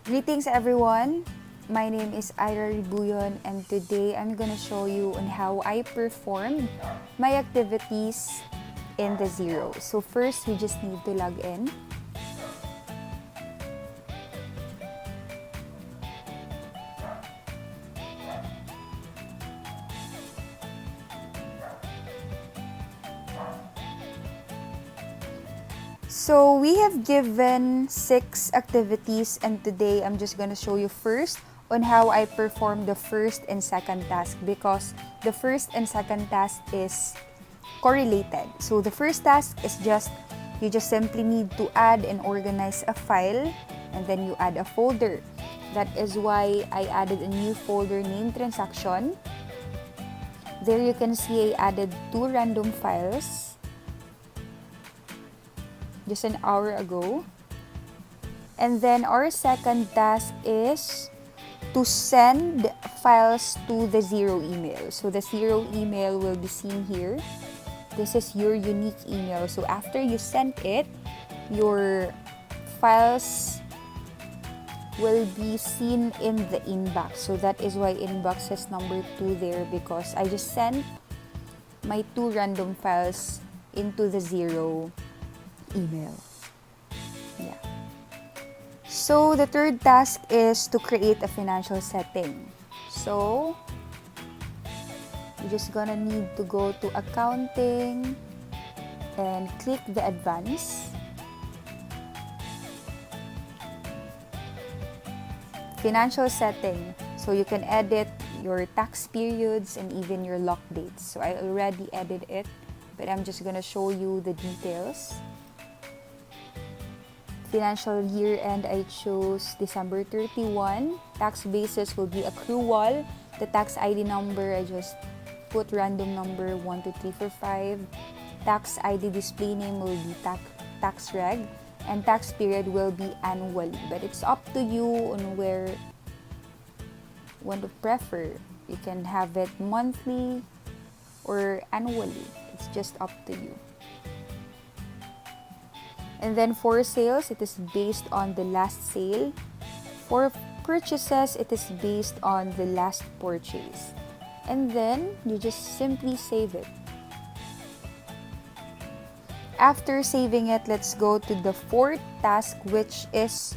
Greetings everyone! My name is Ira Ribuyon and today I'm gonna show you on how I performed my activities in the Zero. So first, we just need to log in. So we have given 6 activities and today I'm just gonna show you first on how I perform the first and second task because the first and second task is correlated. So the first task is you just simply need to add and organize a file and then you add a folder. That is why I added a new folder named transaction. There you can see I added 2 random files just an hour ago. And then our second task is to send files to the Zero email. So the Zero email will be seen here. This is your unique email. So after you send it, your files will be seen in the inbox. So that is why inbox has number 2 there because I just sent my 2 random files into the Zero email. Yeah. So the third task is to create a financial setting. So you're just gonna need to go to accounting and click the advance. Financial setting. So you can edit your tax periods and even your lock dates. So I already edited it, but I'm just gonna show you the details. Financial year end, I chose December 31. Tax basis will be accrual. The tax ID number, I just put random number 1, 2, 3, 4, 5. Tax ID display name will be tax reg. And tax period will be annually. But it's up to you on when to prefer. You can have it monthly or annually. It's just up to you. And then for sales, it is based on the last sale. For purchases, it is based on the last purchase. And then you just simply save it. After saving it, let's go to the fourth task, which is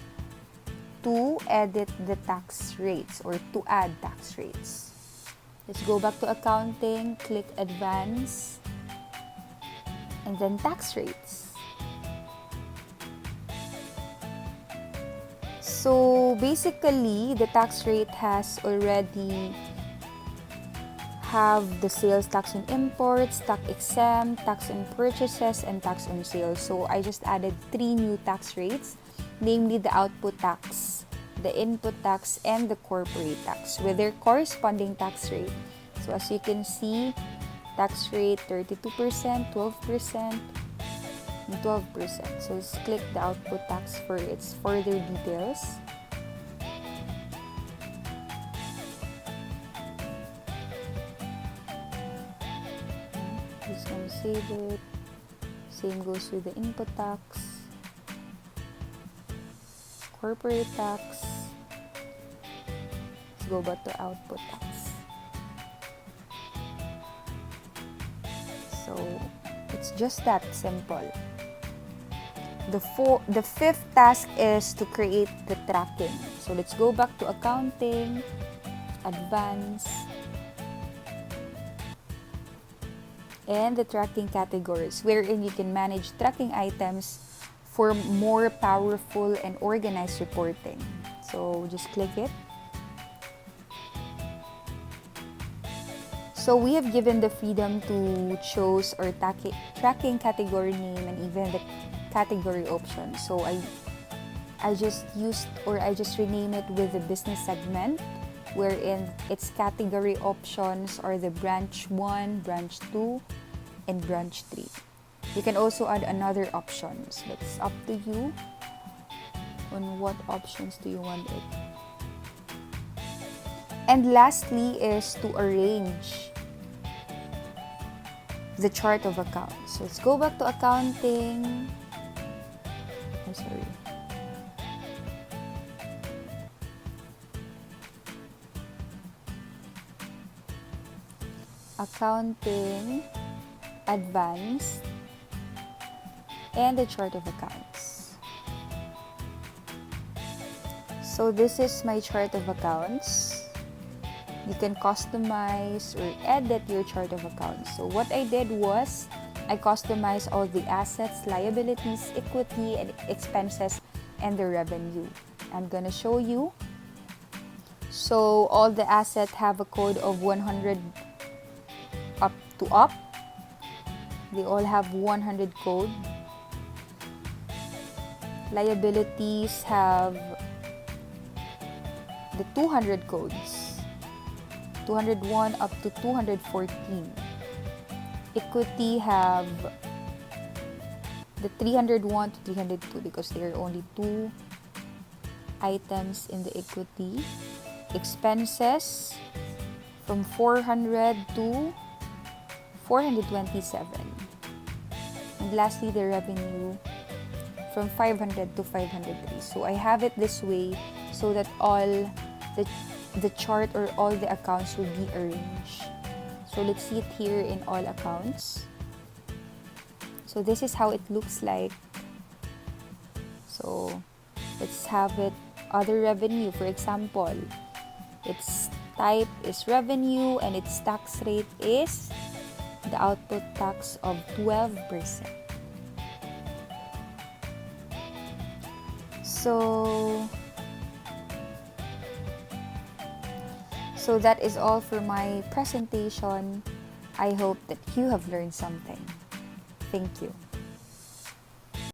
to edit the tax rates or to add tax rates. Let's go back to accounting, click advance, and then tax rates. So basically, the tax rate has already have the sales tax on imports, tax exempt, tax on purchases, and tax on sales. So I just added 3 new tax rates, namely the output tax, the input tax, and the corporate tax with their corresponding tax rate. So as you can see, tax rate 32%, 12%, and 12%. So let's click the output tax for its further details. Just gonna save it. Same goes with the input tax, corporate tax. Let's go back to output tax. So it's just that simple. The fifth task is to create the tracking. So let's go back to accounting, advance, and the tracking categories, wherein you can manage tracking items for more powerful and organized reporting. So just click it. So we have given the freedom to choose our tracking category name and even the category option. So I just rename it with the business segment, wherein its category options are the branch 1, branch 2, and branch 3. You can also add another options, but it's up to you on what options do you want it. And lastly is to arrange the chart of accounts. So let's go back to accounting. I'm sorry. accounting, advanced, and the chart of accounts. So this is my chart of accounts. You can customize or edit your chart of accounts. So what I did was I customized all the assets, liabilities, equity, and expenses, and the revenue. I'm gonna show you. So all the assets have a code of 100 up to up. They all have 100 code. Liabilities have the 200 codes. 201 up to 214. Equity have the 301 to 302 because there are only 2 items in the equity. Expenses from 400 to 427. And lastly, the revenue from 500 to 503. So I have it this way so that all the chart or all the accounts will be arranged. So let's see it here in all accounts. So this is how it looks like. So let's have it other revenue. For example, its type is revenue and its tax rate is the output tax of 12%. So that is all for my presentation. I hope that you have learned something. Thank you.